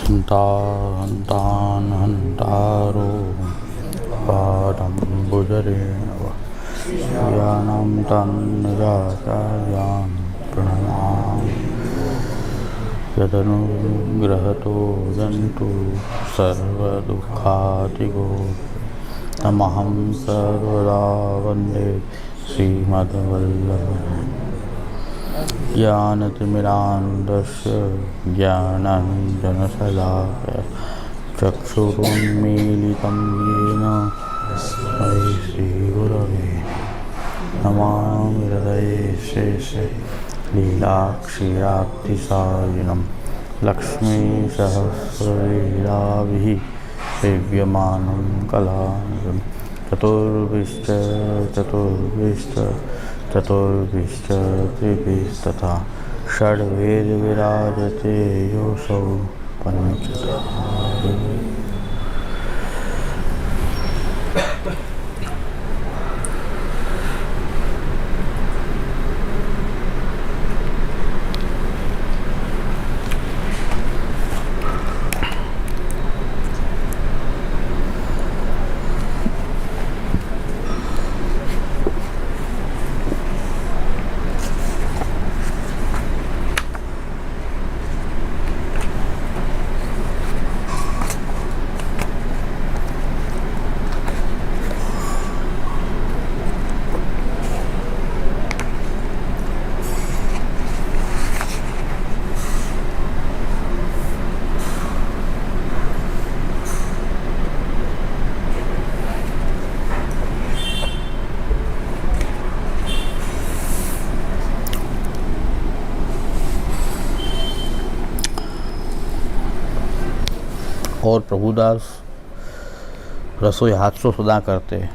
हन्तान् हन्तारो पादम्बुजरेणव यानं तन्निराचार्यान् प्रणमामि यदनुग्रहतो जन्तु सर्वदुःखातिगो तमहं सर्वदा वन्दे श्रीमद्वल्लभम् ज्ञानतिमिरान्धस्य ज्ञानाञ्जनशलाकया चक्षुरुन्मीलितं येन तस्मै श्रीगुरवे नमामि हृदये शेषे लीलाक्षीराब्धिसायिनं लक्ष्मीसहस्रलीलाभिः सेव्यमानं कलानिधिं चतुर्भिश्च त्रिभिस्तथा षड्वेदविराजते योऽसौ पञ्चधारी। और प्रभुदास रसोई हाथ सदा करते।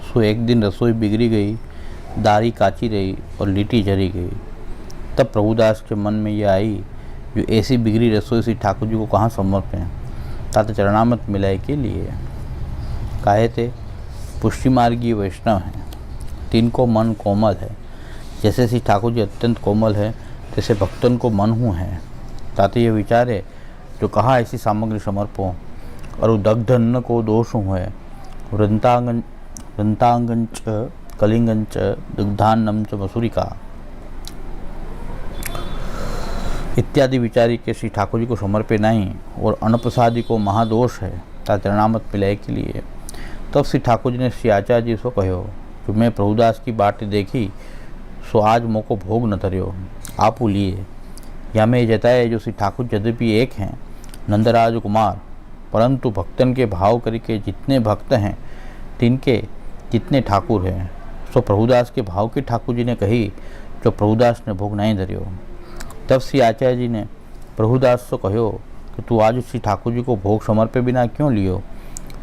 सो एक दिन रसोई बिगड़ी गई, दारी काची रही और लिट्टी जरी गई। तब प्रभुदास के मन में यह आई, जो ऐसी बिगड़ी रसोई श्री ठाकुर जी को कहाँ समर्पें, ताते चरणामृत मिलाई के लिए। काहे थे पुष्टि मार्गीय वैष्णव हैं, तिनको मन कोमल है। जैसे श्री ठाकुर जी अत्यंत कोमल है, तैसे भक्तन को मन हूँ है। ताते ये विचारे, जो कहा ऐसी सामग्री समर्पो और दग्ध अन्न को दोष है। वृंतांगंच कलिंगंच दुग्धान्नम च मसूरिका इत्यादि विचारी के श्री ठाकुर जी को समर्पे नहीं, और अन्नप्रसादी को महादोष है, ता चरणामत मिलाए के लिए। तब श्री ठाकुर जी ने श्री आचार्य जी सो कहो, जो मैं प्रभुदास की बाट देखी, सो आज मोको भोग न धर्यो आपू लिए। या में जताए, जो श्री ठाकुर यद्यपि एक हैं नंदराज कुमार, परंतु भक्तन के भाव करके जितने भक्त हैं तिनके जितने ठाकुर हैं। सो प्रभुदास के भाव के ठाकुर जी ने कही, जो प्रभुदास ने भोग नहीं धर्यो। तब श्री आचार्य जी ने प्रभुदास से कहो कि तू आज श्री ठाकुर जी को भोग समर्पे बिना क्यों लियो।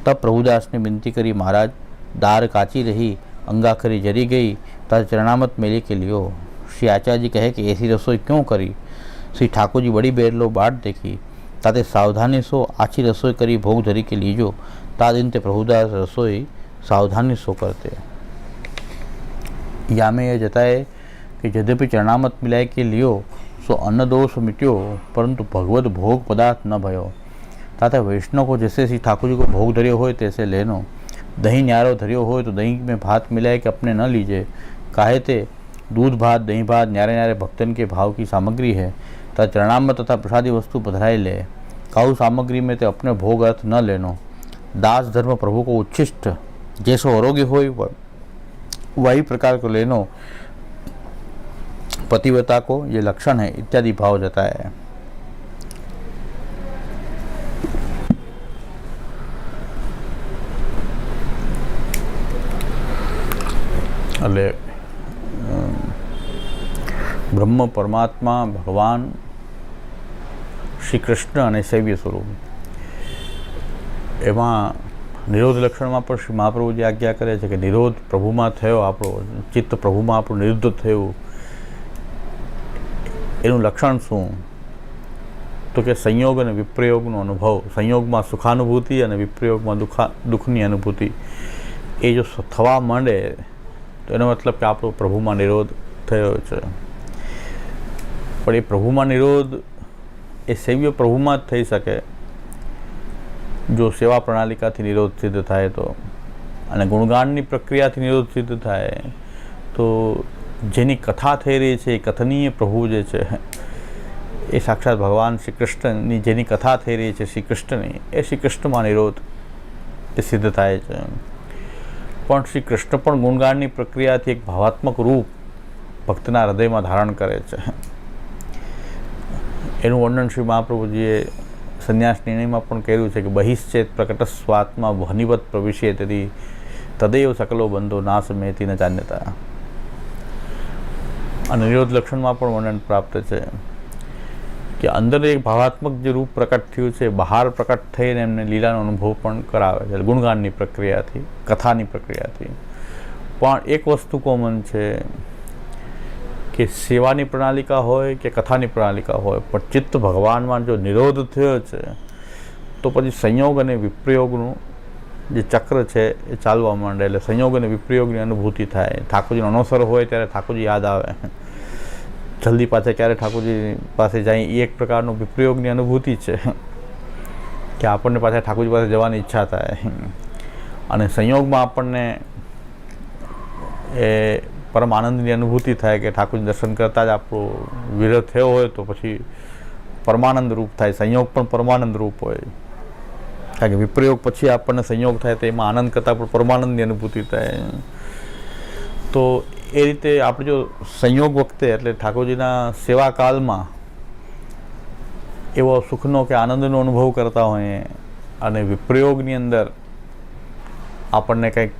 तब प्रभुदास ने विनती करी, महाराज दार काची रही, अंगाखरी जरी गई, तथा चरणामत मेले के लियो। श्री आचार्य जी कहे कि ऐसी रसोई क्यों करी। श्री ठाकुर जी बड़ी बेर लो बाट देखी, ताते सावधानी सो आछी रसोई करी भोग धरी के लीजो। ता दिन ते प्रभुदास रसोई सावधानी सो करते। या में यह जताए कि यद्यपि चरणामत मिलाए के लियो, सो अन्न दोष मिट्यो, परंतु भगवत भोग पदार्थ न भयो। ताते वैष्णव को जैसे श्री ठाकुर जी को भोग धर्यो हो तैसे लेनो। दही न्यारो धर्यो हो तो दही में भात मिलाए के अपने न लीजिए। काहे ते दूध भात दही भात न्यारे न्यारे भक्तन के भाव की सामग्री है, तथा चरणामत तथा प्रसादी वस्तु पधराई ले। काहू सामग्री में ते अपने भोग अर्थ न लेनो। दास धर्म प्रभु को उच्छिष्ट, जैसो आरोग्य हो वही प्रकार को लेनो। पतिव्रता को ये लक्षण है, इत्यादि भाव जताया है। એટલે બ્રહ્મ પરમાત્મા ભગવાન શ્રી કૃષ્ણ અને સૈવ્ય સ્વરૂપ, એમાં નિરોધ લક્ષણમાં પણ શ્રી મહાપ્રભુજી આજ્ઞા કરે છે કે નિરોધ પ્રભુમાં થયો, આપણો ચિત્ત પ્રભુમાં આપણું નિરુદ્ધ થયું, એનું લક્ષણ શું? તો કે સંયોગ અને વિપ્રયોગનો અનુભવ, સંયોગમાં સુખાનુભૂતિ અને વિપ્રયોગમાં દુઃખની અનુભૂતિ, એ જો થવા માંડે તો એનો મતલબ કે આપણો પ્રભુમાં નિરોધ થયો છે. પણ એ પ્રભુમાં નિરોધ એ સેવ્ય પ્રભુમાં જ થઈ શકે જો સેવા પ્રણાલિકાથી નિરોધ સિદ્ધ થાય તો, અને ગુણગાનની પ્રક્રિયાથી નિરોધ સિદ્ધ થાય તો જેની કથા થઈ રહી છે એ કથનીય પ્રભુ જે છે એ સાક્ષાત ભગવાન શ્રી કૃષ્ણની જેની કથા થઈ રહી છે શ્રી કૃષ્ણની, એ શ્રી કૃષ્ણમાં નિરોધ એ સિદ્ધ થાય છે. પણ શ્રી કૃષ્ણ પણ ગુણગાનની પ્રક્રિયાથી એક ભાવાત્મક રૂપ ભક્તના હૃદયમાં ધારણ કરે છે. એનું વર્ણન શ્રી મહાપ્રભુજીએ સંન્યાસ નિર્ણયમાં પણ કર્યું છે કે બહિશ્ચેત પ્રકટ સ્વાત્મા વહનિવત પ્રવિશ્ય તેથી તદૈવ સકલો બંધો નાશ મેથી ન જાન્યતા. અને નિરોધ લક્ષણમાં પણ વર્ણન પ્રાપ્ત છે કે અંદર એક ભાવાત્મક જે રૂપ પ્રકટ થયું છે બહાર પ્રકટ થઈને એમને લીલાનો અનુભવ પણ કરાવે છે ગુણગાનની પ્રક્રિયાથી, કથાની પ્રક્રિયાથી. પણ એક વસ્તુ કોમન છે કે સેવાની પ્રણાલિકા હોય કે કથાની પ્રણાલિકા હોય, પણ ચિત્ત ભગવાનમાં જો નિરોધ થયો છે તો પછી સંયોગ અને વિપ્રયોગનું જે ચક્ર છે એ ચાલવા માંડે. એટલે સંયોગ અને વિપ્રયોગની અનુભૂતિ થાય. ઠાકોરજીનો અનવસર હોય ત્યારે ઠાકોરજી યાદ આવે, જલ્દી પાછા ક્યારે ઠાકોરજી પાસે જાય એ એક પ્રકારનો વિપ્રયોગની અનુભૂતિ છે કે આપણને પાછા ઠાકોરજી પાસે જવાની ઈચ્છા થાય. અને સંયોગમાં આપણને એ પરમ આનંદની અનુભૂતિ થાય કે ઠાકોરજી દર્શન કરતાં જ આપણો વિરહ થયો હોય તો પછી પરમાનંદ રૂપ થાય. સંયોગ પણ પરમાનંદ રૂપ હોય, કારણ કે વિપ્રયોગ પછી આપણને સંયોગ થાય તો એમાં આનંદ કરતાં પણ પરમાનંદની અનુભૂતિ થાય. તો એ રીતે આપણે જો સંયોગ વખતે એટલે ઠાકોરજીના સેવા કાળમાં એવો સુખનો કે આનંદનો અનુભવ કરતા હોઈએ અને વિપ્રયોગની અંદર આપણને કંઈક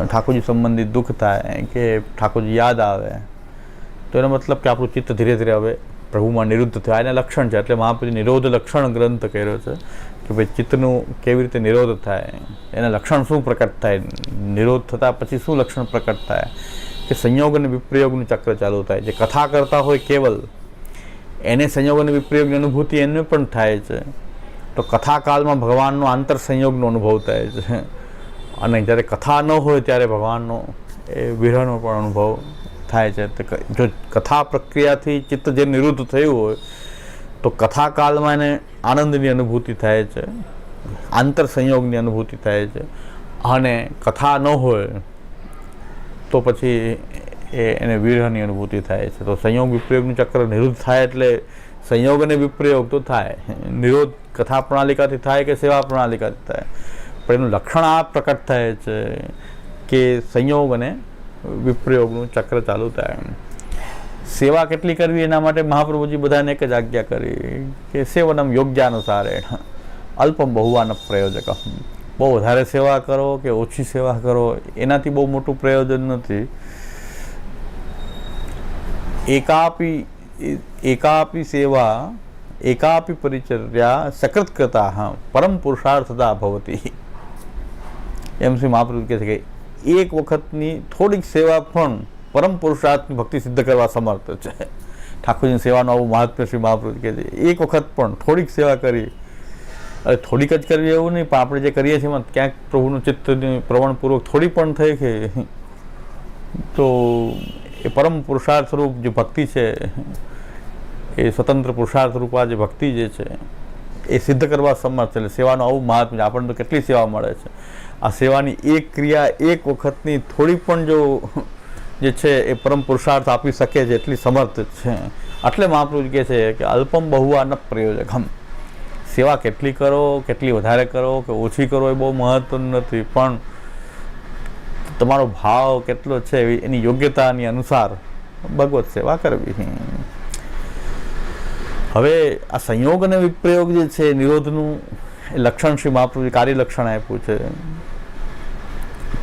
ઠાકોરજી સંબંધિત દુઃખ થાય કે ઠાકોરજી યાદ આવે તો એનો મતલબ કે આપણું ચિત્ત ધીરે ધીરે હવે પ્રભુમાં નિરુદ્ધ થાય. એને લક્ષણ છે એટલે મહાપ્રભુજી નિરોધ લક્ષણ ગ્રંથ કર્યો છે કે ભાઈ ચિત્તનું કેવી રીતે નિરોધ થાય, એના લક્ષણ શું પ્રકટ થાય, નિરોધ થતાં પછી શું લક્ષણ પ્રકટ થાય કે સંયોગ અને વિપ્રયોગનું ચક્ર ચાલુ થાય. જે કથા કરતા હોય કેવલ એને સંયોગ અને વિપ્રયોગની અનુભૂતિ એને પણ થાય છે. તો કથા કાળમાં ભગવાનનો આંતર સંયોગનો અનુભવ થાય છે અને જ્યારે કથા ન હોય ત્યારે ભગવાનનો એ વિરહનો પણ અનુભવ થાય છે. જો કથા પ્રક્રિયાથી ચિત્ત જે નિરુદ્ધ થયું હોય તો કથા કાળમાં એને આનંદની અનુભૂતિ થાય છે, આંતર સંયોગની અનુભૂતિ થાય છે. અને કથા ન હોય તો પછી એને વિરહની અનુભૂતિ થાય છે. તો સંયોગ વિપ્રયોગનું ચક્ર નિરુદ્ધ થાય એટલે સંયોગ અને વિપ્રયોગ તો થાય. નિરોધ કથા પ્રણાલિકાથી થાય કે સેવા પ્રણાલિકાથી થાય, પણ એનું લક્ષણ આ પ્રકટ થાય છે કે સંયોગ અને વિપ્રયોગનું ચક્ર ચાલુ થાય. સેવા કેટલી કરવી એના માટે મહાપ્રભુજી બધાને એક જ આજ્ઞા કરી કે સેવનમ યોગ્યાનુસારેણ અલ્પમ બહુવાન પ્રયોજક. બહુ વધારે સેવા કરો કે ઓછી સેવા કરો એનાથી બહુ મોટું પ્રયોજન નથી. એકાપી સેવા એકાપી પરિચર્યા સકૃત કરતા પરમ પુરુષાર્થતા ભવતી. એમ શ્રી મહાપ્રભુ કહે છે કે એક વખતની થોડીક સેવા પણ પરમ પુરુષાર્થની ભક્તિ સિદ્ધ કરવા સમર્થ છે. ઠાકોરજીની સેવાનું આવું મહાત્મ્ય શ્રી મહાપ્રભુ કહે છે. એક વખત પણ થોડીક સેવા કરી, થોડીક જ કરવી એવું નહીં, પણ આપણે જે કરીએ છીએ એમાં ક્યાંક પ્રભુનું ચિત્તની પ્રવણપૂર્વક થોડી પણ થઈ કે તો એ પરમ પુરુષાર્થ સ્વરૂપ જે ભક્તિ છે એ સ્વતંત્ર પુરુષાર્થ રૂપા જે ભક્તિ જે છે એ સિદ્ધ કરવા સમર્થ છે. એટલે સેવાનું આવું મહાત્મ્ય. આપણને તો કેટલી સેવા મળે છે. આ સેવાની એક ક્રિયા એક વખતની થોડી પણ જો જે છે એ પરમ પુરુષાર્થ આપી શકે છે એટલી સમર્થ છે. એટલે મહાપ્રભુ કહે છે કે અલ્પમ બહુવા ન પ્રયોજકમ. સેવા કેટલી કરો, કેટલી વધારે કરો કે ઓછી કરો એ બહુ મહત્વનું નથી, પણ તમારો ભાવ કેટલો છે એની યોગ્યતાની અનુસાર ભગવત સેવા કરવી. હવે આ સંયોગ અને વિપ્રયોગ જે છે નિરોધનું લક્ષણ શ્રી મહાપ્રભુજી કાર્ય લક્ષણ આપ્યું છે.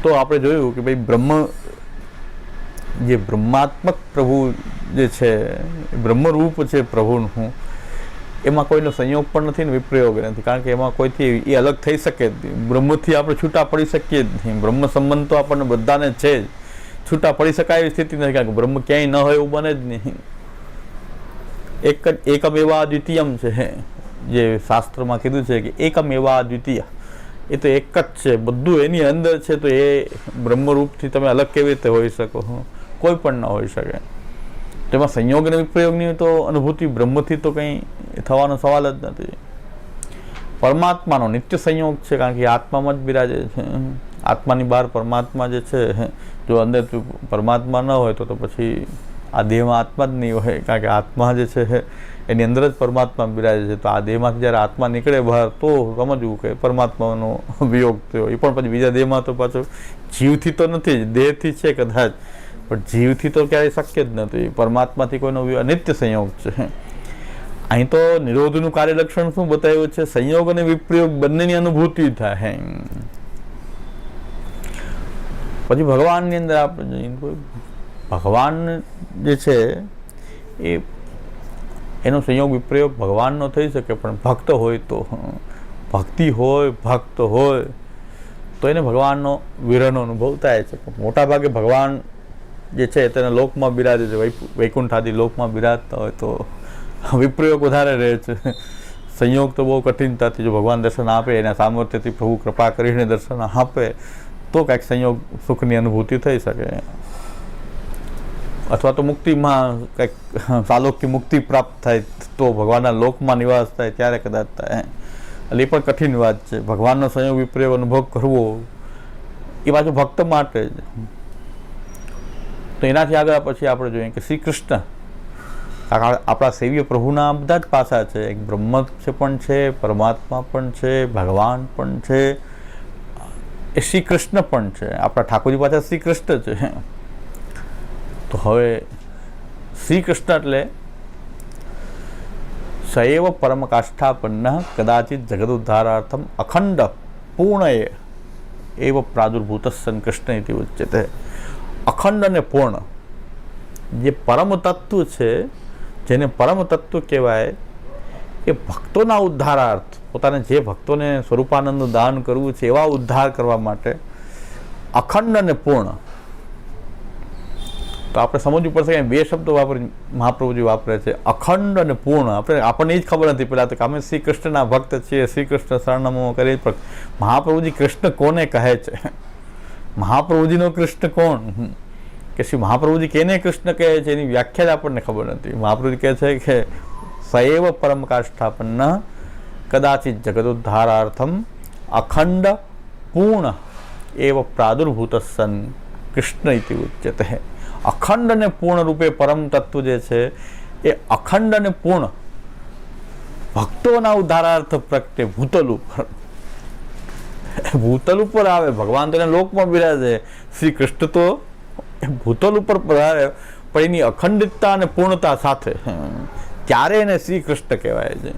તો આપણે જોયું કે ભાઈ જે બ્રહ્માત્મક પ્રભુ જે છે બ્રહ્મરૂપ છે પ્રભુનું, એમાં કોઈનો સંયોગ પણ નથી ને વિપ્રયોગ નથી, કારણ કે એમાં કોઈથી એ અલગ થઈ શકે જ નહીં. બ્રહ્મથી આપણે છૂટા પડી શકીએ જ નહીં. બ્રહ્મ સંબંધ તો આપણને બધાને છે જ, છૂટા પડી શકાય એવી સ્થિતિ નથી, કારણ કે બ્રહ્મ ક્યાંય ન હોય એવું બને જ નહીં. એકમેવા દ્વિતીયમ છે જે શાસ્ત્રમાં કીધું છે કે એકમેવા દ્વિતીય, એ તો એક જ છે, બધું એની અંદર છે. તો એ બ્રહ્મરૂપથી તમે અલગ કેવી રીતે હોઈ શકો? કોઈ પણ ન હોઈ શકે. તેમાં સંયોગ અને વિપ્રયોગની તો અનુભૂતિ બ્રહ્મથી તો કંઈ થવાનો સવાલ જ નથી. પરમાત્માનો નિત્ય સંયોગ છે, કારણ કે આત્મામાં જ બિરાજે છે. આત્માની બહાર પરમાત્મા જે છે, જો અંદર પરમાત્મા ન હોય તો પછી આ દેહમાં આત્મા જ નહીં હોય, કારણ કે આત્મા જે છે એની અંદર જ પરમાત્મા બિરાજે છે. તો આ દેહમાંથી જ્યારે આત્મા નીકળે બહાર તો સમજવું કે પરમાત્માનો વિયોગ થયો. એ પણ પછી બીજા દેહમાં તો પાછો જીવથી તો નથી જ, દેહથી છે કદાચ, પણ જીવથી તો ક્યારેય શક્ય જ નથી. પરમાત્માથી કોઈનો અનિત્ય સંયોગ છે. અહીં તો નિરોધનું કાર્યલક્ષણ શું બતાવ્યું છે? સંયોગ અને વિપ્રયોગ બંનેની અનુભૂતિ થાય. પછી ભગવાનની અંદર આપણે ભગવાન જે છે એનો સંયોગ વિપ્રયોગ ભગવાનનો થઈ શકે, પણ ભક્ત હોય તો, ભક્તિ હોય, ભક્ત હોય તો એને ભગવાનનો વિરહનો અનુભવ થાય છે. મોટા ભાગે ભગવાન જે છે તેના લોકમાં બિરાજે છે, વૈકુંઠ આદિ લોકમાં બિરાજતા હોય તો વિપ્રયોગ વધારે રહે છે. સંયોગ તો બહુ કઠિનતાથી જો ભગવાન દર્શન આપે, એના સામર્થ્યથી પ્રભુ કૃપા કરીને દર્શન આપે તો કાંઈક સંયોગ સુખની અનુભૂતિ થઈ શકે, અથવા તો મુક્તિમાં કંઈક સાલોક્ય મુક્તિ પ્રાપ્ત થાય તો ભગવાનના લોકમાં નિવાસ થાય ત્યારે કદાચ થાય. એટલે એ પણ કઠિન વાત છે. ભગવાનનો સંયોગ વિપ્રયોગ અનુભવ કરવો એ પાછું ભક્ત માટે જ. તો એનાથી આગળ પછી આપણે જોઈએ કે શ્રી કૃષ્ણ આપણા સેવ્ય પ્રભુના બધા જ પાસા છે. એક બ્રહ્મ પણ છે, પરમાત્મા પણ છે, ભગવાન પણ છે, એ શ્રી કૃષ્ણ પણ છે. આપણા ઠાકોરજી પાછા શ્રી કૃષ્ણ છે. તો હવે શ્રી કૃષ્ણ એટલે સએવ પરમ કાષ્ઠાપન્ન કદાચિત જગદુદ્ધારાર્થમ અખંડ પૂર્ણ એવ પ્રાદુર્ભૂત સન કૃષ્ણ ઇતિ ઉચ્યતે. અખંડ અને પૂર્ણ જે પરમ તત્વ છે, જેને પરમ તત્વ કહેવાય, એ ભક્તોના ઉદ્ધારાર્થ, પોતાને જે ભક્તોને સ્વરૂપાનંદનું દાન કરવું છે એવા ઉદ્ધાર કરવા માટે અખંડ અને પૂર્ણ. તો આપણે સમજવું પડશે કે બે શબ્દો મહાપ્રભુજી વાપરે છે, અખંડ અને પૂર્ણ. આપણને એ જ ખબર નથી પહેલાં તો કે અમે શ્રી કૃષ્ણના ભક્ત છીએ, શ્રી કૃષ્ણ શરણમો કરીએ, પણ મહાપ્રભુજી કૃષ્ણ કોને કહે છે? મહાપ્રભુજીનો કૃષ્ણ કોણ? કે શ્રી મહાપ્રભુજી કેને કૃષ્ણ કહે છે એની વ્યાખ્યા જ આપણને ખબર નથી. મહાપ્રભુજી કહે છે કે સએવ પરમ કાષ્ઠાપન્ન કદાચિત જગદુદ્ધારાર્થમ અખંડ પૂર્ણ એવ પ્રાદુર્ભૂત સન કૃષ્ણ ઇતિ ઉચ્યતે. અખંડ અને પૂર્ણ રૂપે પરમ તત્વ જે છે એ અખંડ અને પૂર્ણ ભક્તોના ઉદ્ધારાર્થ પ્રગટે ભૂતલ ઉપર, ભૂતલ ઉપર આવે. ભગવાન તો એને લોકમાં બિરાજે, શ્રી કૃષ્ણ તો ભૂતલ ઉપર પધારે, પણ એની અખંડિતતા અને પૂર્ણતા સાથે, ત્યારે એને શ્રી કૃષ્ણ કહેવાય છે.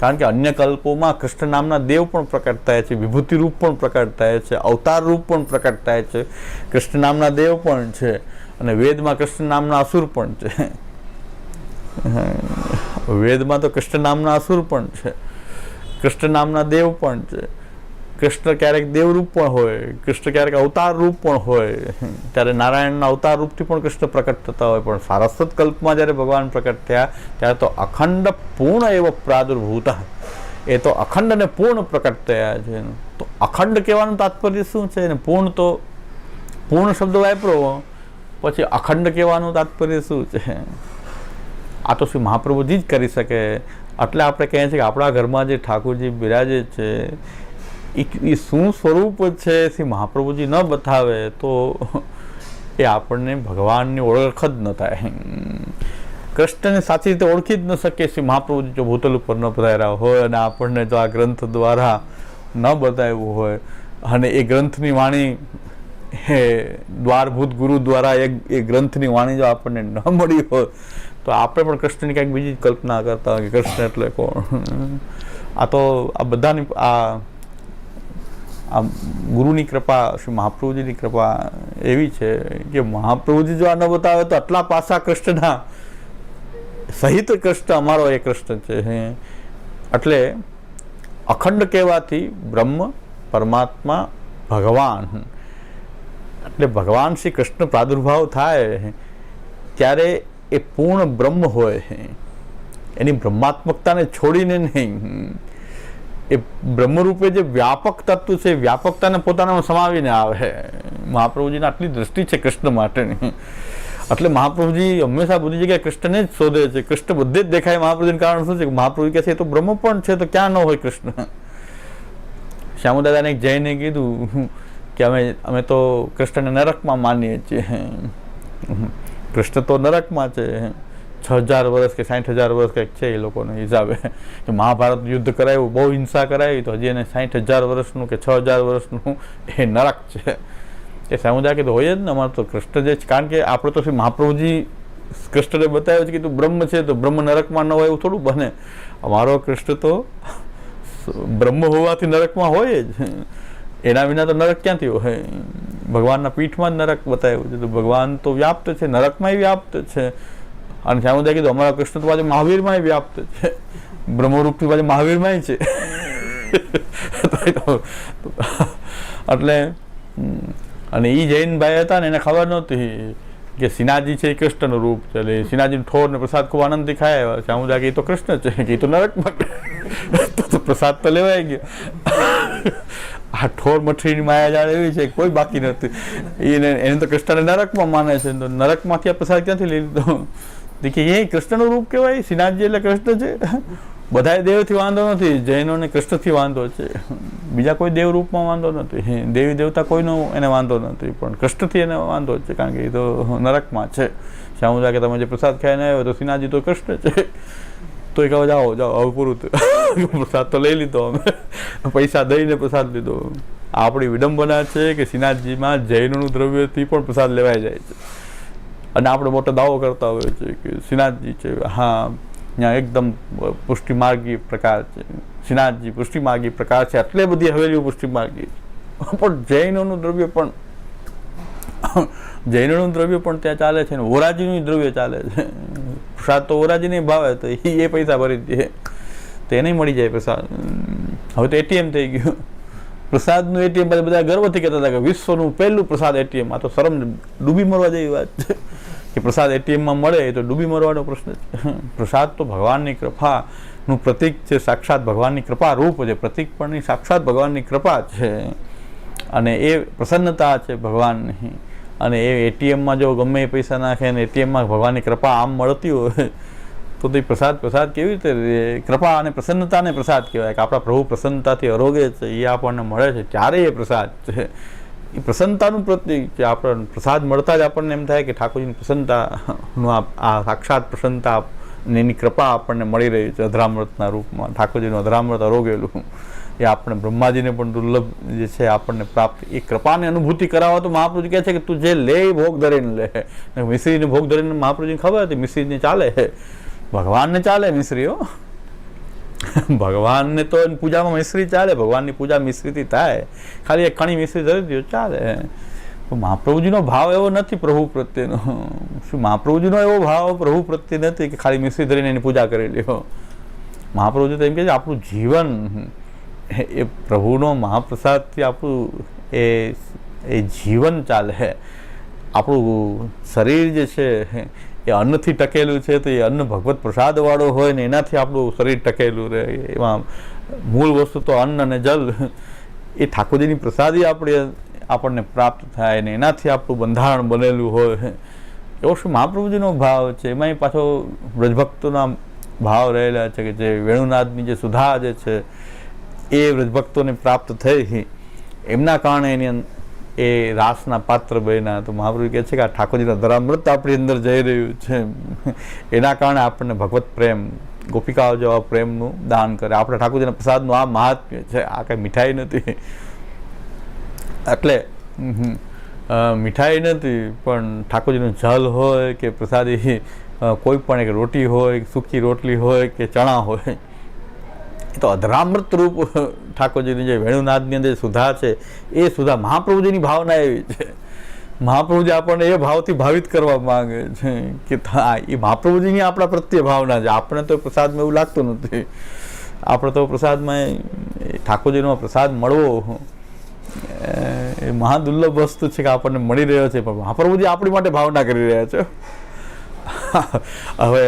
કારણ કે અન્ય કલ્પોમાં કૃષ્ણ નામના દેવ પણ પ્રકટ થાય છે, વિભૂતિ રૂપ પણ પ્રકટ થાય છે, અવતાર રૂપ પણ પ્રકટ થાય છે, કૃષ્ણ નામના દેવ પણ છે, અને વેદમાં કૃષ્ણ નામના અસુર પણ છે. વેદમાં તો કૃષ્ણ નામના અસુર પણ છે, કૃષ્ણ નામના દેવ પણ છે. કૃષ્ણ ક્યારેક દેવરૂપ પણ હોય, કૃષ્ણ ક્યારેક અવતાર રૂપ પણ હોય. ત્યારે નારાયણના અવતાર રૂપથી પણ કૃષ્ણ પ્રકટ થતા હોય, પણ સારસ્વત કલ્પમાં જ્યારે ભગવાન પ્રકટ થયા ત્યારે તો અખંડ પૂર્ણ એવો પ્રાદુર્ભૂત, એ તો અખંડ અને પૂર્ણ પ્રકટ થયા છે. તો અખંડ કહેવાનું તાત્પર્ય શું છે? અને પૂર્ણ તો પૂર્ણ શબ્દ વાપરો, પછી અખંડ કહેવાનું તાત્પર્ય શું છે? આ તો શ્રી મહાપ્રભુજી જ કરી શકે. એટલે આપણે કહીએ છીએ કે આપણા ઘરમાં જે ઠાકોરજી બિરાજે છે એ શું સ્વરૂપ છે, શ્રી મહાપ્રભુજી ન બતાવે તો એ આપણને ભગવાનની ઓળખ જ ન થાય. કૃષ્ણને સાચી રીતે ઓળખી જ ન શકીએ શ્રી મહાપ્રભુજી જો ભૂતલ ઉપર ન પધાર્યા હોય, અને આપણને જો આ ગ્રંથ દ્વારા ન બતાવ્યું હોય, અને એ ગ્રંથની વાણી એ દ્વારભૂત ગુરુ દ્વારા એ ગ્રંથની વાણી જો આપણને ન મળી હોય તો આપણે પણ કૃષ્ણની કંઈક બીજી કલ્પના કરતા હોય કે કૃષ્ણ એટલે કોણ. આ તો આ બધાની આ ગુરુની કૃપા, શ્રી મહાપ્રભુજીની કૃપા એવી છે કે મહાપ્રભુજી જો આ ન બતાવે તો આટલા પાસા કૃષ્ણના સહિત કૃષ્ણ અમારો એ કૃષ્ણ છે. એટલે અખંડ કહેવાથી બ્રહ્મ, પરમાત્મા, ભગવાન, એટલે ભગવાન શ્રી કૃષ્ણ પ્રાદુર્ભાવ થાય ત્યારે એ પૂર્ણ બ્રહ્મ હોય, એની બ્રહ્માત્મકતાને છોડીને નહીં. એ બ્રહ્મરૂપે જે વ્યાપક તત્વ છે, વ્યાપકતાને પોતાનામાં સમાવીને આવે. મહાપ્રભુજીને આટલી દૃષ્ટિ છે કૃષ્ણ માટેની. એટલે મહાપ્રભુજી હંમેશા બધી જગ્યાએ કૃષ્ણને જ શોધે છે. કૃષ્ણ બધે જ દેખાય મહાપ્રભુજીનું કારણ શું છે? મહાપ્રભુ કહે છે એ તો બ્રહ્મ પણ છે, તો ક્યાં ન હોય કૃષ્ણ? શ્યામદાદાને એક જઈને કીધું કે અમે તો કૃષ્ણને નરકમાં માનીએ છીએ. કૃષ્ણ તો નરકમાં છે. 6000 વર્ષ કે 60,000 વર્ષ કંઈક છે એ લોકોના હિસાબે. મહાભારત યુદ્ધ કરાયું, બહુ હિંસા કરાવી, તો હજી એને 60,000 વર્ષનું કે 6000 વર્ષનું એ નરક છે. એ સમુદાય કે તો હોય જ ને, અમારે તો કૃષ્ણ જે છે, કારણ કે આપણે તો શ્રી મહાપ્રભુજી કૃષ્ણને બતાવ્યું છે કે તું બ્રહ્મ છે, તો બ્રહ્મ નરકમાં ન હોય એવું થોડું બને. અમારો કૃષ્ણ તો બ્રહ્મ હોવાથી નરકમાં હોય જ, એના વિના તો નરક ક્યાંથી હોય? ભગવાનના પીઠમાં જ નરક બતાવ્યું છે. તો ભગવાન તો વ્યાપ્ત છે, નરકમાંય વ્યાપ્ત છે. અને સમુદાય કીધું અમારા કૃષ્ણ તો પાછું મહાવીરમાંય વ્યાપ્ત છે, બ્રહ્મરૂપથી પાછું મહાવીરમાંય છે. એટલે અને એ જૈન ભાઈ હતા ને, એને ખબર નહોતી કે શ્રીનાથજી છે એ કૃષ્ણનું રૂપ છે. એટલે શ્રીનાથજીનું ઠોર ને પ્રસાદ ખૂબ આનંદથી ખાય. સમુદાય કે એ તો કૃષ્ણ છે, કે એ તો નરકમાં, તો પ્રસાદ તો લેવાય ગયો. આ ઠોર મઠરીની માયા જાળ એવી છે, કોઈ બાકી નથી. એને તો કૃષ્ણને નરકમાં માને છે, તો નરકમાંથી આ પ્રસાદ ક્યાંથી લઈ લીધો? કે એ કૃષ્ણનું રૂપ કહેવાય. શ્રીનાથજી એટલે કૃષ્ણ છે. બધા દેવથી વાંધો નથી, જૈનોને કૃષ્ણથી વાંધો છે. બીજા કોઈ દેવ રૂપમાં વાંધો નથી, દેવી દેવતા કોઈનો એને વાંધો નથી, પણ કૃષ્ણથી એને વાંધો છે, કારણ કે એ તો નરકમાં છે. સમુદાય કે તમે જે પ્રસાદ ખાઈને આવ્યો તો શ્રીનાથજી તો કૃષ્ણ છે. તો એ કહો જાઓ જાઓ, હવે પૂરું થયું, પ્રસાદ તો લઈ લીધો, અમે પૈસા દઈને પ્રસાદ લીધો. આપણી વિડંબના છે કે શ્રીનાથજીમાં જૈનોનું દ્રવ્યથી પણ પ્રસાદ લેવાઈ જાય છે. અને આપણે મોટો દાવો કરતા હોઈએ છીએ કે શ્રીનાથજી છે, હા ત્યાં એકદમ પુષ્ટિમાર્ગી પ્રકાર છે, શ્રીનાથજી પુષ્ટિમાર્ગી પ્રકાર છે, આટલી બધી હવેલીઓ પુષ્ટિમાર્ગી. પણ જૈનોનું દ્રવ્ય પણ ત્યાં ચાલે છે ને, ઓરાજીનું દ્રવ્ય ચાલે છે. પ્રસાદ તો ઓરાજીને ભાવે, તો એ પૈસા ભરી દે, તો એને મળી જાય પ્રસાદ. હવે તો એટીએમ થઈ ગયું પ્રસાદનું. એટીએમ બધા ગર્વથી કહેતા હતા કે વિશ્વનું પહેલું પ્રસાદ એટીએમ. આ તો શરમ ડૂબી મરવા જેવી વાત છે કે પ્રસાદ એટીએમમાં મળે, એ તો ડૂબી મરવાનો પ્રશ્ન છે. પ્રસાદ તો ભગવાનની કૃપાનું પ્રતીક છે, સાક્ષાત ભગવાનની કૃપા રૂપ છે. પ્રતીક પણ સાક્ષાત ભગવાનની કૃપા છે, અને એ પ્રસન્નતા છે ભગવાનની. અને એ એટીએમમાં જો ગમે એ પૈસા નાખે અને એટીએમમાં ભગવાનની કૃપા આમ મળતી હોય, તો તે પ્રસાદ કેવી રીતે? કૃપા અને પ્રસન્નતાને પ્રસાદ કહેવાય. કે આપણા પ્રભુ પ્રસન્નતાથી અરોગે છે, એ આપણને મળે છે, ત્યારે એ પ્રસાદ છે. એ પ્રસન્નતાનું પ્રતીક છે. આપણને પ્રસાદ મળતા જ આપણને એમ થાય કે ઠાકોરજીની પ્રસન્નતાનું આ સાક્ષાત પ્રસન્નતા એની કૃપા આપણને મળી રહી છે અધરામૃતના રૂપમાં. ઠાકોરજીનું અધરામૃત અરોગેલું એ આપણે બ્રહ્માજીને પણ દુર્લભ જે છે આપણને પ્રાપ્ત. એ કૃપાની અનુભૂતિ કરાવવા તો મહાપ્રભુજી કહે છે કે તું જે લે ભોગ ધરીને લે. મિશ્રીને ભોગ ધરીને મહાપ્રભુજીને ખબર હતી મિશ્રીને ચાલે, ભગવાનને ચાલે મિશ્રીઓ. ભગવાનને તો પૂજામાં મિશ્રી ચાલે, ભગવાનની પૂજા મિશ્રીથી થાય. ખાલી એક કણી મિશ્રી ધરી દો ચાલે. મહાપ્રભુજીનો ભાવ એવો નથી પ્રભુ પ્રત્યેનો. શું મહાપ્રભુજીનો એવો ભાવ પ્રભુ પ્રત્યે નથી કે ખાલી મિશ્રી ધરીને એની પૂજા કરી લ્યો. મહાપ્રભુજી તો એમ કહે છે આપણું જીવન એ પ્રભુનો મહાપ્રસાદથી આપણું એ જીવન ચાલે. આપણું શરીર જે છે એ અન્નથી ટકેલું છે, તો એ અન્ન ભગવત પ્રસાદવાળો હોય ને એનાથી આપણું શરીર ટકેલું રહે. એમાં મૂળ વસ્તુ તો અન્ન અને જલ, એ ઠાકોરજીની પ્રસાદી આપણને પ્રાપ્ત થાય ને એનાથી આપણું બંધારણ બનેલું હોય. એવો શું મહાપ્રભુજીનો ભાવ છે. એમાંય પાછો વ્રજભક્તોના ભાવ રહેલા છે કે જે વેણુનાથની જે સુધા જે છે એ વ્રજભક્તોને પ્રાપ્ત થઈ, એમના કારણે એની એ રાસના પાત્ર બન્યા. તો મહાપ્રભુ કહે છે કે આ ઠાકોરજીના ધરામૃત આપણી અંદર જઈ રહ્યું છે, એના કારણે આપણને ભગવત પ્રેમ, ગોપિકાઓ જેવા પ્રેમનું દાન કરે. આપણે ઠાકોરજીના પ્રસાદનું આ મહાત્મ્ય છે. આ કંઈ મીઠાઈ નથી, એટલે મીઠાઈ નથી, પણ ઠાકોરજીનું જલ હોય કે પ્રસાદી કોઈ પણ એક રોટી હોય, સૂકી રોટલી હોય કે ચણા હોય, એ તો અધરામૃત રૂપ ઠાકોરજીની જે વેણુનાથની અંદર સુધા છે એ સુધા. મહાપ્રભુજીની ભાવના એવી છે. મહાપ્રભુજી આપણને એ ભાવથી ભાવિત કરવા માંગે છે કે એ મહાપ્રભુજીની આપણા પ્રત્યે ભાવના છે. આપણે તો પ્રસાદમાં એવું લાગતું નથી. આપણે તો પ્રસાદમાં ઠાકોરજીનો પ્રસાદ મળવો એ મહાદુર્લભ વસ્તુ છે કે આપણને મળી રહ્યો છે, પણ મહાપ્રભુજી આપણી માટે ભાવના કરી રહ્યા છે. હવે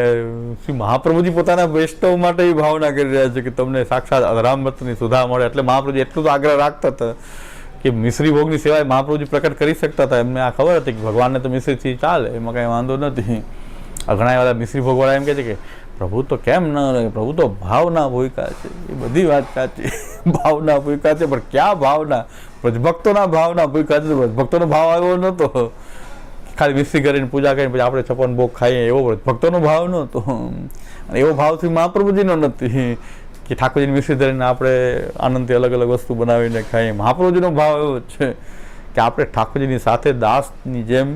શું મહાપ્રભુજી પોતાના વૈષ્ણવ માટે ભાવના કરી રહ્યા છે કે તમને સાક્ષાત અધરામૃતની સુધા મળે. એટલે મહાપ્રભુજી એટલું તો આગ્રહ રાખતા હતા કે મિશ્રી ભોગની સેવાય મહાપ્રભુજી પ્રકટ કરી શકતા હતા. એમને આ ખબર હતી કે ભગવાનને તો મિશ્રીથી ચાલે, એમાં કાંઈ વાંધો નથી. ઘણા વાળા મિશ્રી ભોગવાળા એમ કહે છે કે પ્રભુ તો કેમ ન રહે, પ્રભુ તો ભાવના ભૂકા છે. એ બધી વાત સાચી, ભાવના ભૂકા છે, પણ ક્યાં ભાવના? વ્રજભક્તોના ભાવના ભૂકા છે. વ્રજભક્તોનો ભાવ આવ્યો નહોતો ખાલી મિશ્રી કરીને પૂજા કરીને પછી આપણે 56 ભોગ ખાઈએ, એવો વ્રજભક્તોનો ભાવ નહોતો. એવો ભાવથી મહાપ્રભુજીનો નથી કે ઠાકોરજીની મિશ્રી ધરીને આપણે આનંદથી અલગ અલગ વસ્તુ બનાવીને ખાઈએ. મહાપ્રભુજીનો ભાવ એવો છે કે આપણે ઠાકોરજીની સાથે દાસની જેમ,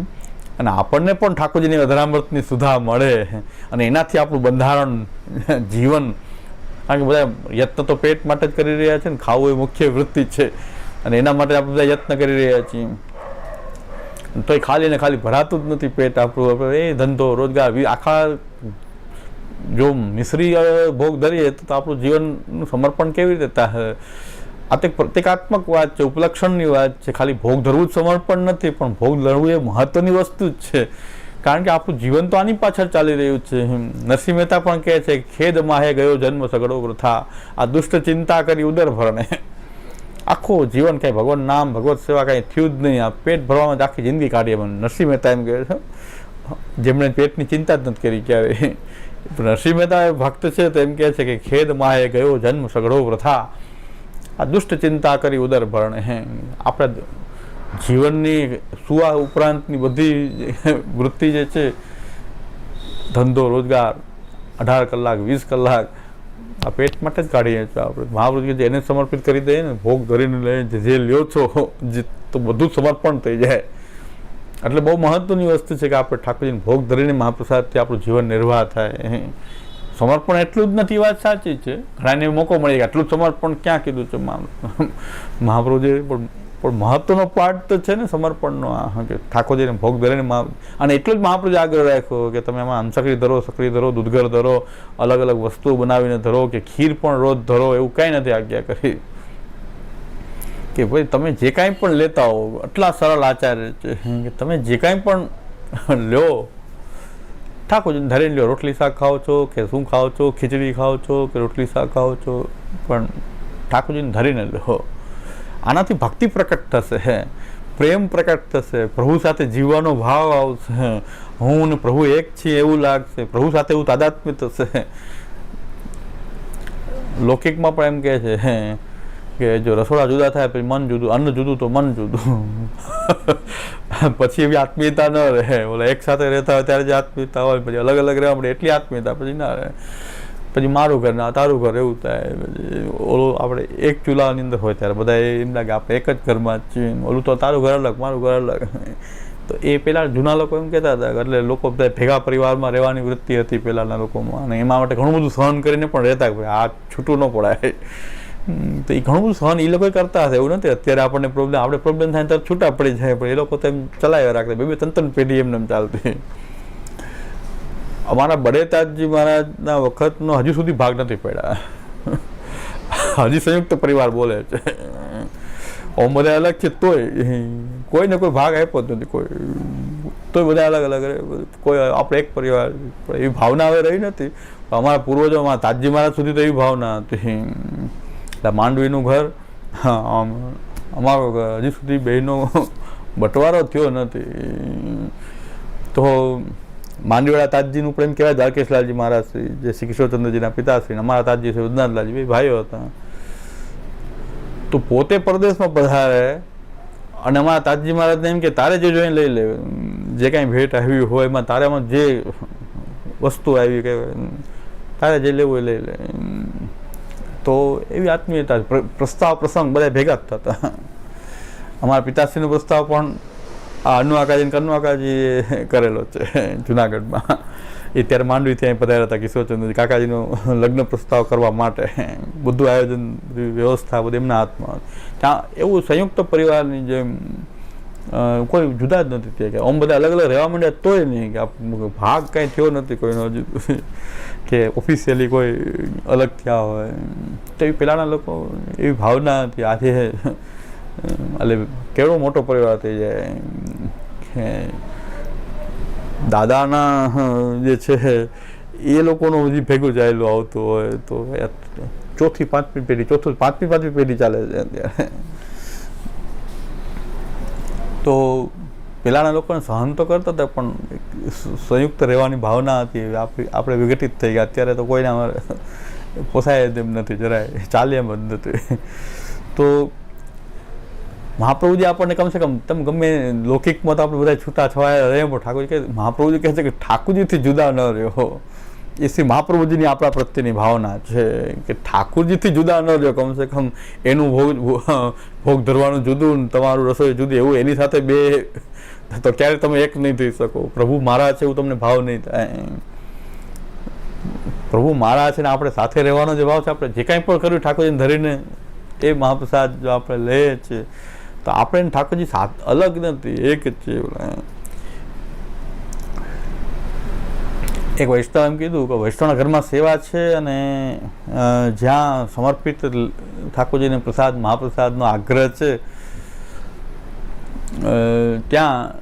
અને આપણને પણ ઠાકોરજીની અધરામૃતની સુધા મળે, અને એનાથી આપણું બંધારણ જીવન, કારણ કે બધા યત્ન તો પેટ માટે જ કરી રહ્યા છે ને, ખાવું એ મુખ્ય વૃત્તિ છે, અને એના માટે આપણે બધા યત્ન કરી રહ્યા છીએ. તો એ ખાલી ને ખાલી ભરાતું જ નથી પેટ આપણું. આપણે એ ધંધો રોજગાર આખા જો મિશ્રી ભોગ ધરીએ તો આપણું જીવનનું સમર્પણ કેવી રીતે થાય? આ તો પ્રતિકાત્મક વાત છે, ઉપલક્ષણની વાત છે. ખાલી ભોગ ધરવું જ સમર્પણ નથી, પણ ભોગ ધરવું એ મહત્વની વસ્તુ જ છે, કારણ કે આપણું જીવન તો આની પાછળ ચાલી રહ્યું છે. નરસિંહ મહેતા પણ કહે છે, ખેદ માહે ગયો જન્મ સગડો વૃથા, આ દુષ્ટ ચિંતા કરી ઉદર ભરણે. આખું જીવન કાંઈ ભગવાન નામ ભગવત સેવા કાંઈ થયું જ નહીં, આ પેટ ભરવામાં જ આખી જિંદગી કાઢી. નરસિંહ મહેતા એમ કહે છે, જેમણે પેટની ચિંતા જ નથી કરી ક્યારે. નરસિંહ મહેતા ભક્ત છે તો એમ કહે છે કે ખેદ માહે ગયો જન્મ સગડો વૃથા, આ દુષ્ટ ચિંતા કરી ઉદર ભરણે. આપણે જીવનની સુવા ઉપરાંતની બધી વૃત્તિ જે છે, ધંધો રોજગાર 18 કલાક 20 કલાક આ પેટ માટે જ કાઢીએ છીએ આપણે. મહાપ્રભુજી એને સમર્પિત કરી દઈએ ને, ભોગ ધરીને લઈને જે લ્યો છો તો બધું સમર્પણ થઈ જાય. એટલે બહુ મહત્વની વસ્તુ છે કે આપણે ઠાકોરજીને ભોગ ધરીને મહાપ્રસાદથી આપણું જીવન નિર્વાહ થાય. સમર્પણ એટલું જ નથી, વાત સાચી છે. ઘણાને મોકો મળે કે આટલું સમર્પણ ક્યાં કીધું છે મહાપ્રભુજી, પણ મહત્વનો પાર્ટ તો છે ને સમર્પણનો, કે ઠાકોરજીને ભોગ ધરીને. અને એટલું જ મહાપ્રભુજી આગ્રહ રાખ્યો કે તમે એમાં હંસકડી ધરો, સકડી ધરો, દૂધઘર ધરો, અલગ અલગ વસ્તુઓ બનાવીને ધરો, કે ખીર પણ રોજ ધરો, એવું કાંઈ નથી આજ્ઞા કરી. કે ભાઈ તમે જે કાંઈ પણ લેતા હો, આટલા સરળ આચાર્ય છે કે તમે જે કાંઈ પણ લ્યો ઠાકોરજીને ધરીને લ્યો. રોટલી શાક ખાઓ છો કે શું ખાઓ છો, ખીચડી ખાઓ છો કે રોટલી શાક ખાઓ છો, પણ ઠાકોરજીને ધરીને લ્યો. આનાથી ભક્તિ પ્રકટ થશે, પ્રેમ પ્રકટ થશે, પ્રભુ સાથે જીવવાનો ભાવ આવશે. હું ને પ્રભુ એક છીએ એવું લાગશે, પ્રભુ સાથે એવું તાદાત્મ્ય થશે. લૌકિકમાં પણ એમ કહે છે કે જો રસોડા જુદા થાય પછી મન જુદું, અન્ન જુદું તો મન જુદું. પછી એવી આત્મીયતા ન રહે. ઓલા એક સાથે રહેતા હોય ત્યારે જે આત્મીયતા હોય, પછી અલગ અલગ રહેવા મળે એટલી આત્મીયતા પછી ના રહે. પછી મારું ઘર ના તારું ઘર એવું થાય. ઓલું આપણે એક ચૂલાની અંદર હોય ત્યારે બધા એમ લાગે આપણે એક જ ઘરમાં જ છીએ, ઓલું તો તારું ઘર અલગ મારું ઘર અલગ. તો એ પેલા જૂના લોકો એમ કહેતા હતા, એટલે લોકો બધા ભેગા પરિવારમાં રહેવાની વૃત્તિ હતી પહેલાના લોકોમાં, અને એમાં માટે ઘણું બધું સહન કરીને પણ રહેતા કે આ છૂટું ન પડાય. તો એ ઘણું બધું સહન એ લોકો કરતા હશે, એવું નથી. અત્યારે આપણને પ્રોબ્લેમ થાય ત્યારે છૂટા પડી જાય, પણ એ લોકો તો એમ ચલાવ્યા રાખતા. 2-3 પેઢી એમને ચાલતી. અમારા બડેતાજી મહારાજના વખતનો હજુ સુધી ભાગ નથી પડ્યા. હજી સંયુક્ત પરિવાર બોલે છે. ઓમ બધા અલગ છે તોય કોઈને કોઈ ભાગ આપ્યો જ નથી, કોઈ તોય બધા અલગ અલગ. કોઈ આપણે એક પરિવાર, એવી ભાવના હવે રહી નથી. અમારા પૂર્વજો, અમારા તાજી મહારાજ સુધી તો એવી ભાવના હતી. એટલે માંડવીનું ઘર, હા, અમારું ઘર, હજી સુધી બહેનો બટવારો થયો નથી. તો માંડવીવાળા તાજજીનું પ્રેમ કહેવાય દ્વારકેશલાલજી મહારાજ શ્રી, જે શ્રી કિશોરચંદ્રજીના પિતાશ્રી, અમારા તાજજી શ્રી ઉદનાથલાલજી, બે ભાઈઓ હતા. તો પોતે પરદેશમાં પધારે, અને અમારા તાજજી મહારાજને એમ કે તારે જે જોઈને લઈ લે, જે કાંઈ ભેટ આવી હોય એમાં તારામાં જે વસ્તુ આવી કે તારે જે લેવું એ લઈ લે. તો એવી આત્મીયતા, પ્રસ્તાવ પ્રસંગ બધા ભેગા જ થતા. અમારા પિતાશ્રીનો પ્રસ્તાવ પણ આ અન્નુ આકાજી કન્નુ આકાજીએ કરેલો છે જુનાગઢમાં. એ ત્યારે માંડવી ત્યાં પધાર્યા હતા કિશોરચંદ્રજી, કાકાજીનો લગ્ન પ્રસ્તાવ કરવા માટે. બધું આયોજન, વ્યવસ્થા બધું એમના હાથમાં. ત્યાં એવું સંયુક્ત પરિવારની જેમ કોઈ જુદા જ નથી થયા. કે આમ બધા અલગ અલગ રહેવા માંડ્યા તોય નહીં કે ભાગ કાંઈ થયો નથી કોઈનો હજુ, કે ઓફિશિયલી કોઈ અલગ થયા હોય. તો એવી પહેલાંના લોકો એવી ભાવના હતી. આજે એટલે કેવડો મોટો પરિવાર થઈ જાય. દાદાના જે છે એ લોકોનું હજી ભેગું ચાલેલું આવતું હોય તો 4th-5મી પેઢી ચાલે છે અત્યારે. તો પહેલાંના લોકોને સહન તો કરતા હતા, પણ સંયુક્ત રહેવાની ભાવના હતી. આપણે વિઘટિત થઈ ગયા. અત્યારે તો કોઈને અમારે પોસાય તેમ નથી, જરાય ચાલે એમ જ નથી. તો મહાપ્રભુજી આપણને કમસે કમ તમે ગમે લૌકિકમાં તો આપણે બધા છૂટા છવાયા રહે, પણ ઠાકોરજી કહે, મહાપ્રભુજી કહે છે કે ઠાકોરજીથી જુદા ન રહ્યો. એ શ્રી મહાપ્રભુજીની આપણા પ્રત્યેની ભાવના છે કે ઠાકોરજીથી જુદા ન રહ્યો. કમસે કમ એનું ભોગ ધરવાનું જુદું, તમારું રસોઈ જુદી, એવું એની સાથે બે તો ક્યારે તમે એક નહીં થઈ શકો. પ્રભુ મારા છે એવું તમને ભાવ નહીં થાય. પ્રભુ મારા છે ને આપણે સાથે રહેવાનો જે ભાવ છે, આપણે જે કાંઈ પણ કર્યું ઠાકોરજીને ધરીને એ મહાપ્રસાદ જો આપણે લઈએ છીએ તો આપણે ઠાકોરજી અલગ નથી, એક જ છે. એક વૈષ્ણવ એમ કીધું કે વૈષ્ણવના ઘરમાં સેવા છે અને જ્યાં સમર્પિત ઠાકોરજીને પ્રસાદ મહાપ્રસાદનો આગ્રહ છે ત્યાં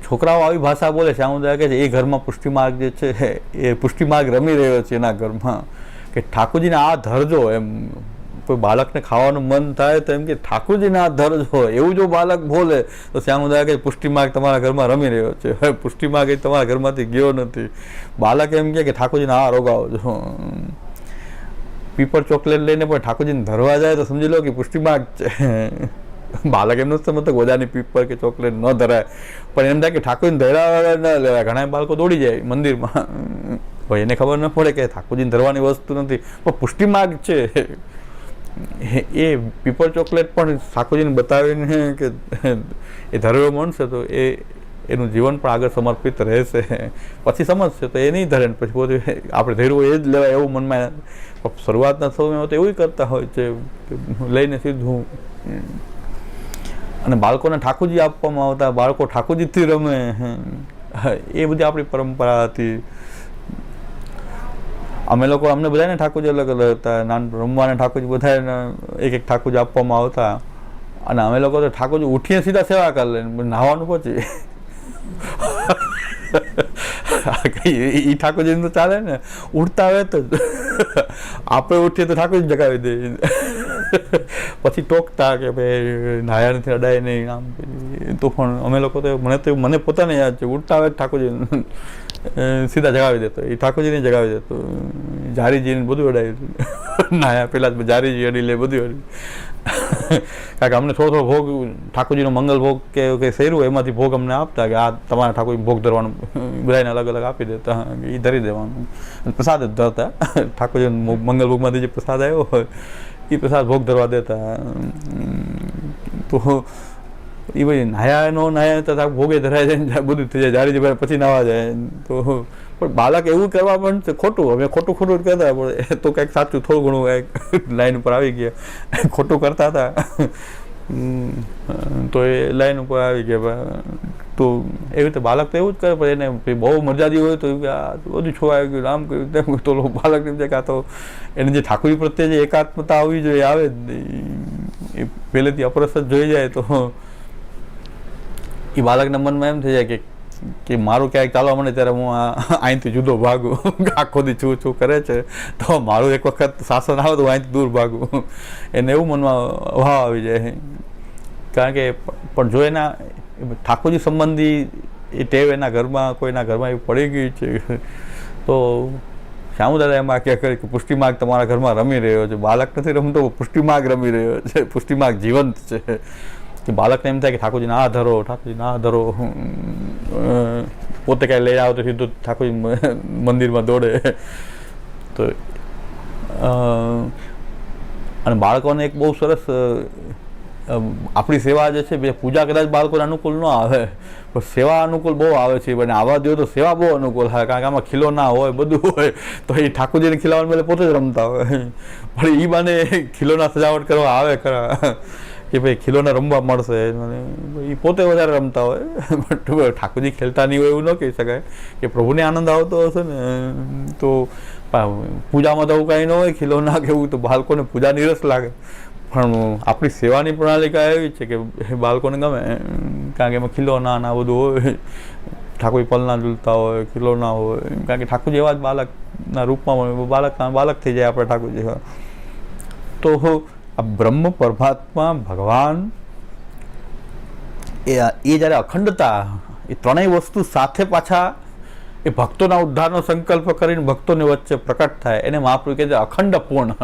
છોકરાઓ આવી ભાષા બોલે છે. આમ કે એ ઘરમાં પુષ્ટિમાર્ગ જે છે એ પુષ્ટિમાર્ગ રમી રહ્યો છે એના ઘરમાં, કે ઠાકોરજીને આ ધરજો. એમ કોઈ બાળકને ખાવાનું મન થાય તો એમ કે ઠાકોરજીને આ ધરજો, એવું જો બાળક બોલે તો શ્યામુદાય કે પુષ્ટિમાર્ગ તમારા ઘરમાં રમી રહ્યો છે. હવે પુષ્ટિમાર્ગ એ તમારા ઘરમાંથી ગયો નથી. બાળક એમ કે ઠાકોરજીને આ રોગાવજો. પીપર ચોકલેટ લઈને પણ ઠાકોરજીને ધરવા જાય તો સમજી લો કે પુષ્ટિમાર્ગ છે. બાળક એમ નથી સમજતો ગોજાની પીપર કે ચોકલેટ ન ધરાય, પણ એમ થાય કે ઠાકોરજીને ધરાવા ન લેવાય. ઘણા બાળકો દોડી જાય મંદિરમાં, ભાઈ એને ખબર ન પડે કે ઠાકોરજીને ધરવાની વસ્તુ નથી, પણ પુષ્ટિમાર્ગ છે. એ પીપર ચોકલેટ પણ ઠાકોરજીને બતાવીને કે એ ધરવો મળશે તો એનું જીવન પણ આગળ સમર્પિત રહેશે. પછી સમજશે તો એ નહીં ધરે, પછી પોતે આપણે ધરવું એ જ લેવાય એવું મનમાં. શરૂઆતના સમયમાં તો એવું કરતા હોય છે લઈને સીધું. અને બાળકોને ઠાકોરજી આપવામાં આવતા, બાળકો ઠાકોરજીથી રમે, એ બધી આપણી પરંપરા હતી. અમે લોકો અમને બધાને ઠાકોરજી અલગ અલગ હતા. નાન રમવાને ઠાકોરજી બધાને એક એક ઠાકોરજી આપવામાં આવતા. અને અમે લોકો તો ઠાકોરજી ઉઠીને સીધા સેવા કરી લે, નાહવાનું પછી એ ઠાકોરજી તો ચાલે ને, ઉઠતા આવે તો આપણે ઉઠીએ તો ઠાકોરજી જગાવી દે. પછી ટોકતા કે ભાઈ નાયા નથી, અડાય નહીં, આમ. તો પણ અમે લોકો તો મને પોતાને યાદ છે, ઉઠતા આવે ઠાકોરજી સીધા જગાવી દેતો. એ ઠાકોરજીને જગાવી દેતો. જારીજીને બધું અડાયું. નાયા પહેલાં જ જારીજી અડી લે, બધું અડી. કારણ કે અમને થોડો ભોગ ઠાકોરજીનો મંગલ ભોગ કે સેરું એમાંથી ભોગ અમને આપતા કે આ તમારા ઠાકોરજી ભોગ ધરવાનું, બધાને અલગ અલગ આપી દેતા. એ ધરી દેવાનું, પ્રસાદ જ ધરતા. ઠાકોરજી મંગલ ભોગમાંથી જે પ્રસાદ આવ્યો હોય એ પ્રસાદ ભોગ ધરવા દેતા. તો એ ભાઈ નાયા નો નાયા તો ભોગે ધરાય જાય, બધું થઈ જાય. જારી પછી નાવા જાય. તો પણ બાળક એવું કરવા પણ ખોટું, અમે ખોટું જ કરતા, પણ તો કંઈક સાચું થોડું ઘણું કંઈક લાઈન ઉપર આવી ગયા. ખોટું કરતા હતા તો એ લાઈન ઉપર આવી ગયા. તો એવી રીતે બાળક તો એવું જ કરે, પણ એને બહુ મરજાદી હોય તો બધું છોવાઈ ગયું, આમ કર્યું તેમ કર્યું. તો બાળક એમ છે કે આ તો એને જે ઠાકોરજી પ્રત્યે જે એકાત્મતા આવવી જોઈએ આવે જ નહીં. એ પહેલેથી અપરસ જ જોઈ જાય તો એ બાળકના મનમાં એમ થઈ જાય કે મારું ક્યાંક ચાલવા મળે ત્યારે હું અહીંથી જુદો ભાગું. આખો દી છું કરે છે તો મારું એક વખત શાસન આવે તો અહીંથી દૂર ભાગું. એને એવું મનમાં ભાવ આવી જાય. કારણ કે પણ જો એના ઠાકોરજી સંબંધી એ ટેવ એના ઘરમાં કોઈના ઘરમાં એવી પડી ગઈ છે તો શ્યામુદાદા એમાં ક્યાં કરે કે પુષ્ટિમાર્ગ તમારા ઘરમાં રમી રહ્યો છે. બાળક નથી રમતો, પુષ્ટિમાર્ગ રમી રહ્યો છે. પુષ્ટિમાર્ગ જીવંત છે. કે બાળકને એમ થાય કે ઠાકોરજીને આ ધરો, ઠાકોરજીને આ ધરો. પોતે કાંઈ લઈ આવો તો સીધું ઠાકોરજી મંદિરમાં દોડે. તો અને બાળકોને એક બહુ સરસ આપણી સેવા જે છે, પૂજા કદાચ બાળકોને અનુકૂળ ન આવે પણ સેવા અનુકૂળ બહુ આવે છે. અને આવા દો તો સેવા બહુ અનુકૂળ આવે. કારણ કે આમાં ખીલોના હોય, બધું હોય. તો એ ઠાકોરજીને ખીલાવવા પહેલાં પોતે જ રમતા હોય, પણ એ બાને ખીલોના સજાવટ કરવા આવે ખરા કે ભાઈ ખીલોના રમવા મળશે. એ પોતે વધારે રમતા હોય, બટ ઠાકોરજી ખેલતા નહીં હોય એવું ન કહી શકાય. કે પ્રભુને આનંદ આવતો હશે ને તો પૂજામાં તો આવું કાંઈ ન હોય, ખીલોના કે એવું, તો બાળકોને પૂજા નિરસ લાગે. પણ આપણી સેવાની પ્રણાલિકા એવી છે કે બાળકોને ગમે. કારણ કે એમાં ખીલોના ના બધું હોય, ઠાકોરજી પલના ઝૂલતા હોય, ખીલોના હોય. કારણ કે ઠાકોરજી એવા જ બાળકના રૂપમાં હોય, બાળક થઈ જાય આપણે ઠાકોરજી. તો આ બ્રહ્મ પરમાત્મા ભગવાન એ જ્યારે અખંડતા, એ ત્રણેય વસ્તુ સાથે પાછા એ ભક્તોના ઉદ્ધારનો સંકલ્પ કરીને ભક્તોની વચ્ચે પ્રકટ થાય, એને મહાપ્રભુ કહે છે અખંડ પૂર્ણ.